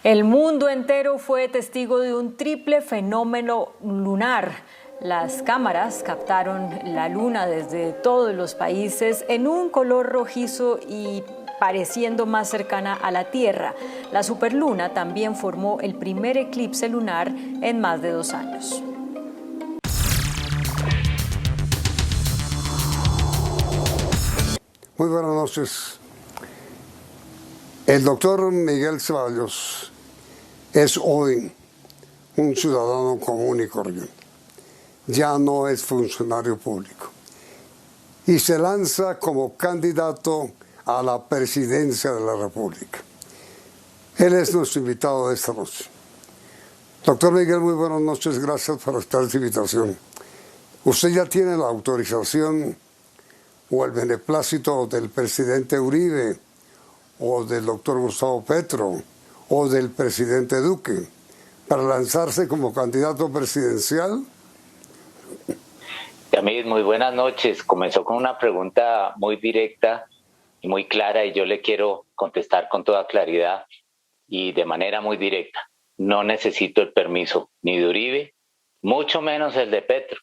Speaker 6: El mundo entero fue testigo de un triple fenómeno lunar. Las cámaras captaron la luna desde todos los países en un color rojizo y pareciendo más cercana a la Tierra. La superluna también formó el primer eclipse lunar en más de 2 años.
Speaker 8: Muy buenas noches. El doctor Miguel Ceballos es hoy un ciudadano común y corriente. Ya no es funcionario público. Y se lanza como candidato a la presidencia de la República. Él es nuestro invitado de esta noche. Doctor Miguel, muy buenas noches. Gracias por esta invitación. ¿Usted ya tiene la autorización o el beneplácito del presidente Uribe o del doctor Gustavo Petro o del presidente Duque para lanzarse como candidato presidencial?
Speaker 9: Yamil, muy buenas noches. Comenzó con una pregunta muy directa y muy clara, y yo le quiero contestar con toda claridad y de manera muy directa. No necesito el permiso ni de Uribe, mucho menos el de Petro,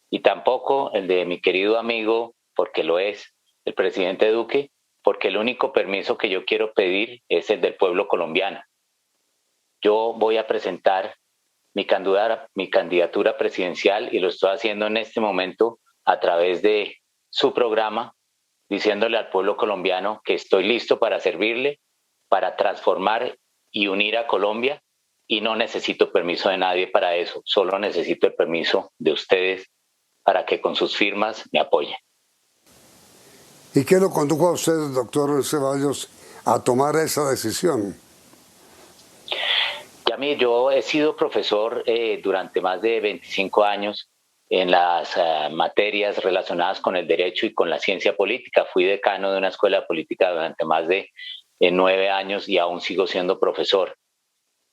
Speaker 9: y tampoco el de mi querido amigo, porque lo es, el presidente Duque, porque el único permiso que yo quiero pedir es el del pueblo colombiano. Yo voy a presentar mi candidatura presidencial, y lo estoy haciendo en este momento a través de su programa, diciéndole al pueblo colombiano que estoy listo para servirle, para transformar y unir a Colombia, y no necesito permiso de nadie para eso, solo necesito el permiso de ustedes para que con sus firmas me apoyen.
Speaker 8: ¿Y qué lo condujo a usted, doctor Ceballos, a tomar esa decisión?
Speaker 9: Yamil, yo he sido profesor durante más de 25 años en las materias relacionadas con el derecho y con la ciencia política. Fui decano de una escuela política durante más de 9 años y aún sigo siendo profesor.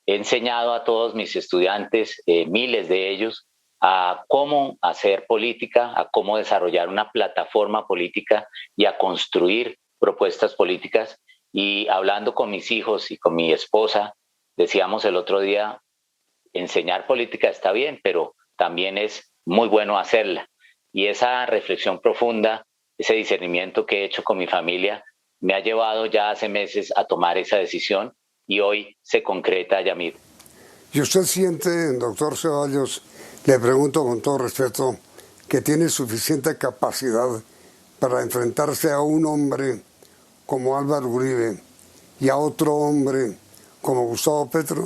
Speaker 9: He enseñado a todos mis estudiantes, miles de ellos, a cómo hacer política, a cómo desarrollar una plataforma política y a construir propuestas políticas. Y hablando con mis hijos y con mi esposa, decíamos el otro día, enseñar política está bien, pero también es muy bueno hacerla. Y esa reflexión profunda ese discernimiento que he hecho con mi familia me ha llevado ya hace meses a tomar esa decisión y hoy se concreta, Yamid.
Speaker 8: ¿Y usted siente, doctor Ceballos, le pregunto con todo respeto, que tiene suficiente capacidad para enfrentarse a un hombre como Álvaro Uribe y a otro hombre como Gustavo Petro?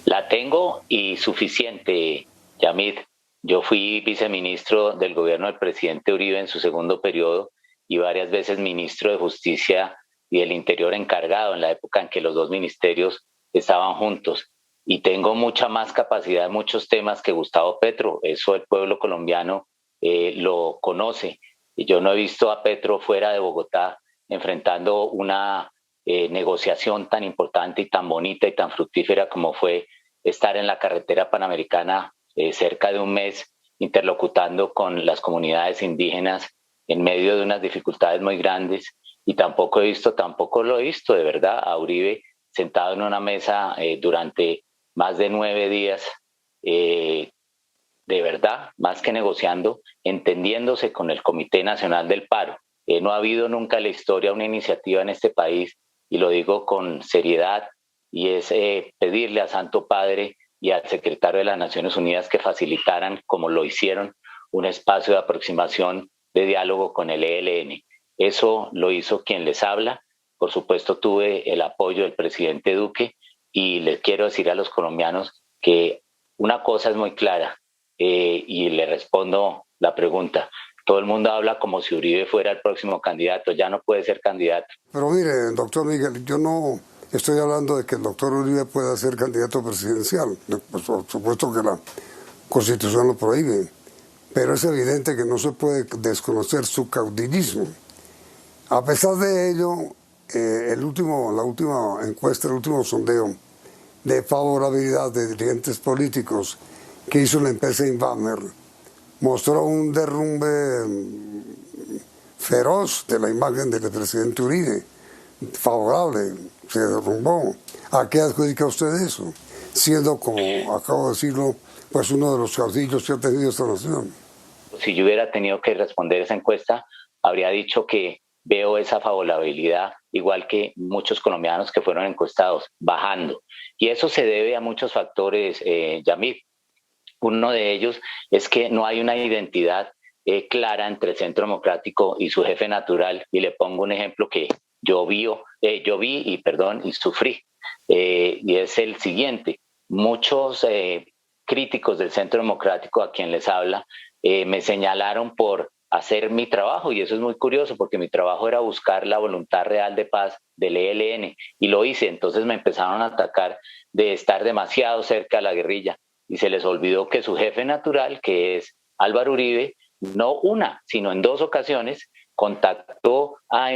Speaker 9: La tengo y suficiente, Yamid. Yo fui viceministro del gobierno del presidente Uribe en su segundo periodo y varias veces ministro de Justicia y del Interior encargado en la época en que los dos ministerios estaban juntos. Y tengo mucha más capacidad en muchos temas que Gustavo Petro. Eso el pueblo colombiano lo conoce. Y yo no he visto a Petro fuera de Bogotá enfrentando una negociación tan importante y tan bonita y tan fructífera como fue estar en la carretera panamericana cerca de un mes interlocutando con las comunidades indígenas en medio de unas dificultades muy grandes. Y tampoco lo he visto de verdad a Uribe sentado en una mesa durante más de 9 días, de verdad, más que negociando, entendiéndose con el Comité Nacional del Paro. No ha habido nunca en la historia una iniciativa en este país, y lo digo con seriedad, y es pedirle a Santo Padre y al secretario de las Naciones Unidas que facilitaran, como lo hicieron, un espacio de aproximación de diálogo con el ELN. Eso lo hizo quien les habla. Por supuesto, tuve el apoyo del presidente Duque y les quiero decir a los colombianos que una cosa es muy clara y le respondo la pregunta. Todo el mundo habla como si Uribe fuera el próximo candidato, ya no puede ser candidato.
Speaker 8: Pero mire, doctor Miguel, yo no estoy hablando de que el doctor Uribe pueda ser candidato presidencial. Pues, por supuesto que la Constitución lo prohíbe, pero es evidente que no se puede desconocer su caudillismo. A pesar de ello, la última encuesta, el último sondeo de favorabilidad de dirigentes políticos que hizo la empresa Invamer mostró un derrumbe feroz de la imagen del presidente Uribe, favorable, se derrumbó. ¿A qué adjudica usted eso? Siendo, como acabo de decirlo, pues uno de los caudillos que ha tenido esta nación.
Speaker 9: Si yo hubiera tenido que responder esa encuesta, habría dicho que veo esa favorabilidad, igual que muchos colombianos que fueron encuestados, bajando. Y eso se debe a muchos factores, Yamid. Uno de ellos es que no hay una identidad clara entre el Centro Democrático y su jefe natural. Y le pongo un ejemplo que yo vi y sufrí. Y es el siguiente. Muchos críticos del Centro Democrático a quien les habla me señalaron por hacer mi trabajo, y eso es muy curioso porque mi trabajo era buscar la voluntad real de paz del ELN y lo hice. Entonces me empezaron a atacar de estar demasiado cerca de la guerrilla y se les olvidó que su jefe natural, que es Álvaro Uribe, no una, sino en 2 ocasiones contactó a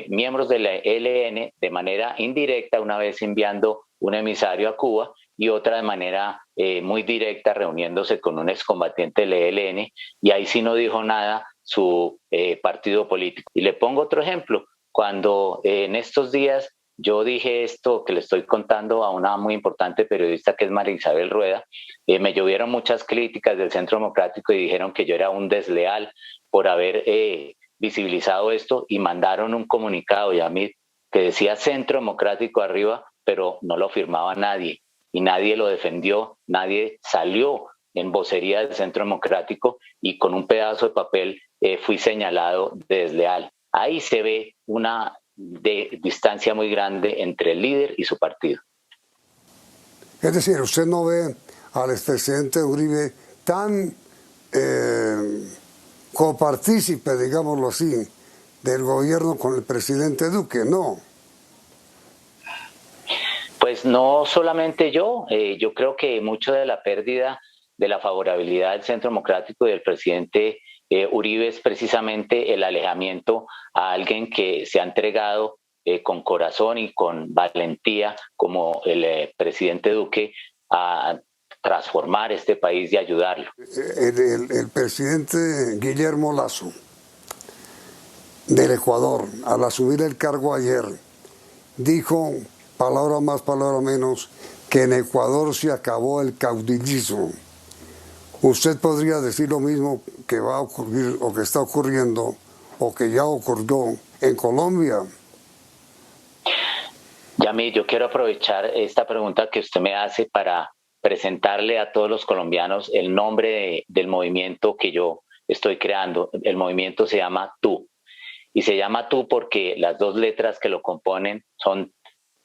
Speaker 9: miembros del ELN de manera indirecta, una vez enviando un emisario a Cuba y otra de manera muy directa reuniéndose con un excombatiente del ELN, y ahí sí no dijo nada su partido político. Y le pongo otro ejemplo. Cuando en estos días yo dije esto que le estoy contando a una muy importante periodista que es María Isabel Rueda, me llovieron muchas críticas del Centro Democrático y dijeron que yo era un desleal por haber visibilizado esto, y mandaron un comunicado, Yamid, que decía Centro Democrático arriba, pero no lo firmaba nadie y nadie lo defendió, nadie salió en vocería del Centro Democrático, y con un pedazo de papel fui señalado de desleal. Ahí se ve una distancia muy grande entre el líder y su partido.
Speaker 8: Es decir, usted no ve al expresidente Uribe tan copartícipe, digámoslo así, del gobierno con el presidente Duque, ¿no?
Speaker 9: Pues no solamente yo creo que mucho de la pérdida de la favorabilidad del Centro Democrático y del presidente Uribe es precisamente el alejamiento a alguien que se ha entregado con corazón y con valentía, como el presidente Duque, a transformar este país y ayudarlo.
Speaker 8: El presidente Guillermo Lasso del Ecuador, al asumir el cargo ayer, dijo, palabra más, palabra menos, que en Ecuador se acabó el caudillismo. ¿Usted podría decir lo mismo que va a ocurrir o que está ocurriendo o que ya ocurrió en Colombia?
Speaker 9: Yamid, yo quiero aprovechar esta pregunta que usted me hace para presentarle a todos los colombianos el nombre del movimiento que yo estoy creando. El movimiento se llama Tú. Y se llama Tú porque las dos letras que lo componen son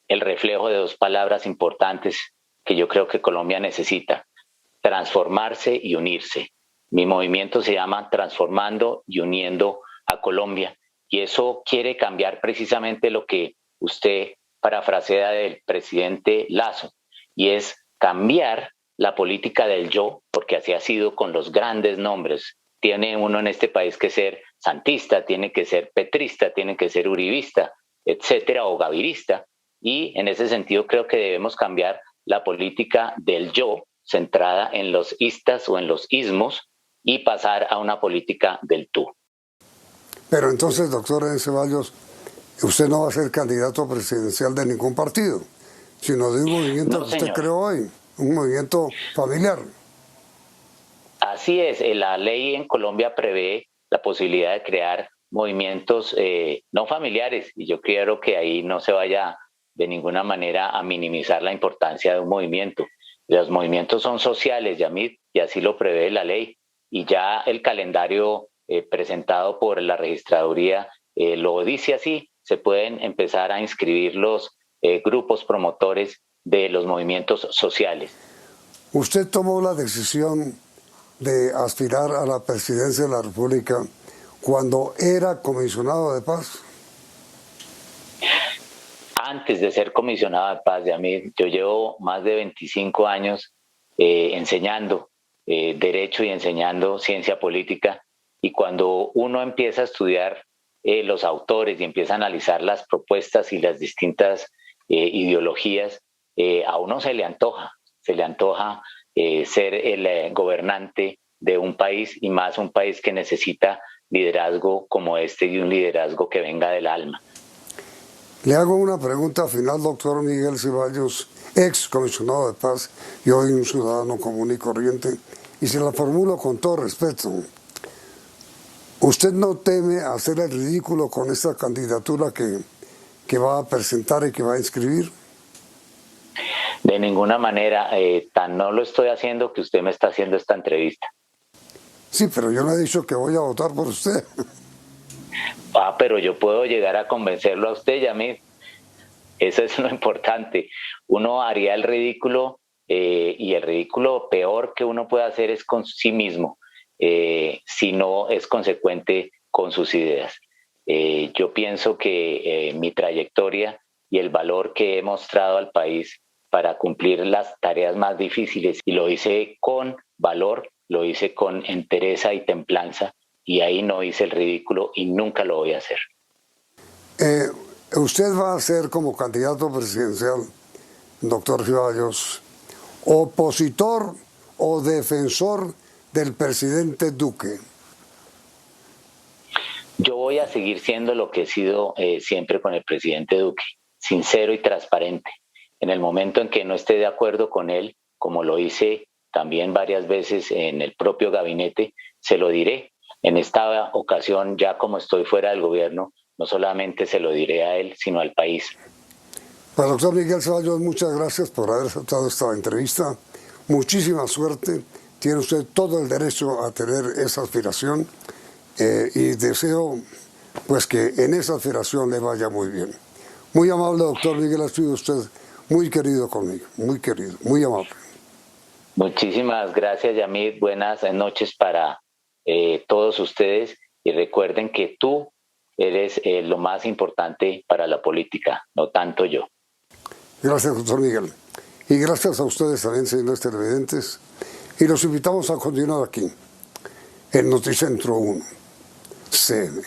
Speaker 9: el reflejo de dos palabras importantes que yo creo que Colombia necesita: transformarse y unirse. Mi movimiento se llama Transformando y Uniendo a Colombia. Y eso quiere cambiar precisamente lo que usted parafrasea del presidente Lazo, y es cambiar la política del yo, porque así ha sido con los grandes nombres. Tiene uno en este país que ser santista, tiene que ser petrista, tiene que ser uribista, etcétera, o gavirista. Y en ese sentido creo que debemos cambiar la política del yo, centrada en los istas o en los ismos, y pasar a una política del tú.
Speaker 8: Pero entonces, doctor Ceballos, usted no va a ser candidato presidencial de ningún partido, sino de un movimiento que usted creó hoy, un movimiento familiar.
Speaker 9: Así es, la ley en Colombia prevé la posibilidad de crear movimientos no familiares, y yo quiero que ahí no se vaya de ninguna manera a minimizar la importancia de un movimiento. Los movimientos son sociales, Yamid, y así lo prevé la ley, y ya el calendario presentado por la registraduría lo dice así. Se pueden empezar a inscribir los grupos promotores de los movimientos sociales.
Speaker 8: Usted tomó la decisión de aspirar a la presidencia de la República cuando era comisionado de paz.
Speaker 9: Antes de ser comisionado de paz, Yamid, yo llevo más de 25 años enseñando derecho y enseñando ciencia política, y cuando uno empieza a estudiar los autores y empieza a analizar las propuestas y las distintas ideologías, a uno se le antoja ser el gobernante de un país, y más un país que necesita liderazgo como este, y un liderazgo que venga del alma.
Speaker 8: Le hago una pregunta final, doctor Miguel Ceballos, ex comisionado de paz y hoy un ciudadano común y corriente, y se la formulo con todo respeto. ¿Usted no teme hacer el ridículo con esta candidatura que va a presentar y que va a inscribir?
Speaker 9: De ninguna manera, tan no lo estoy haciendo que usted me está haciendo esta entrevista.
Speaker 8: Sí, pero yo no he dicho que voy a votar por usted.
Speaker 9: Pero yo puedo llegar a convencerlo a usted, Yamid. Eso es lo importante. Uno haría el ridículo, y el ridículo peor que uno puede hacer es con sí mismo, si no es consecuente con sus ideas. Yo pienso que mi trayectoria y el valor que he mostrado al país para cumplir las tareas más difíciles, y lo hice con valor, lo hice con entereza y templanza, y ahí no hice el ridículo y nunca lo voy a hacer.
Speaker 8: ¿Usted va a ser, como candidato presidencial, doctor Ceballos, opositor o defensor del presidente Duque?
Speaker 9: Yo voy a seguir siendo lo que he sido siempre con el presidente Duque, sincero y transparente. En el momento en que no esté de acuerdo con él, como lo hice también varias veces en el propio gabinete, se lo diré. En esta ocasión, ya como estoy fuera del gobierno, no solamente se lo diré a él, sino al país.
Speaker 8: Pues, doctor Miguel Ceballos, muchas gracias por haber aceptado esta entrevista. Muchísima suerte. Tiene usted todo el derecho a tener esa aspiración, y deseo pues que en esa aspiración le vaya muy bien. Muy amable, doctor Miguel, ha sido usted muy querido conmigo, muy querido, muy amable.
Speaker 9: Muchísimas gracias, Yamid. Buenas noches para todos ustedes, y recuerden que tú eres lo más importante para la política, no tanto yo.
Speaker 8: Gracias, doctor Miguel. Y gracias a ustedes también, señores televidentes. Y los invitamos a continuar aquí, en Noticentro 1, CN.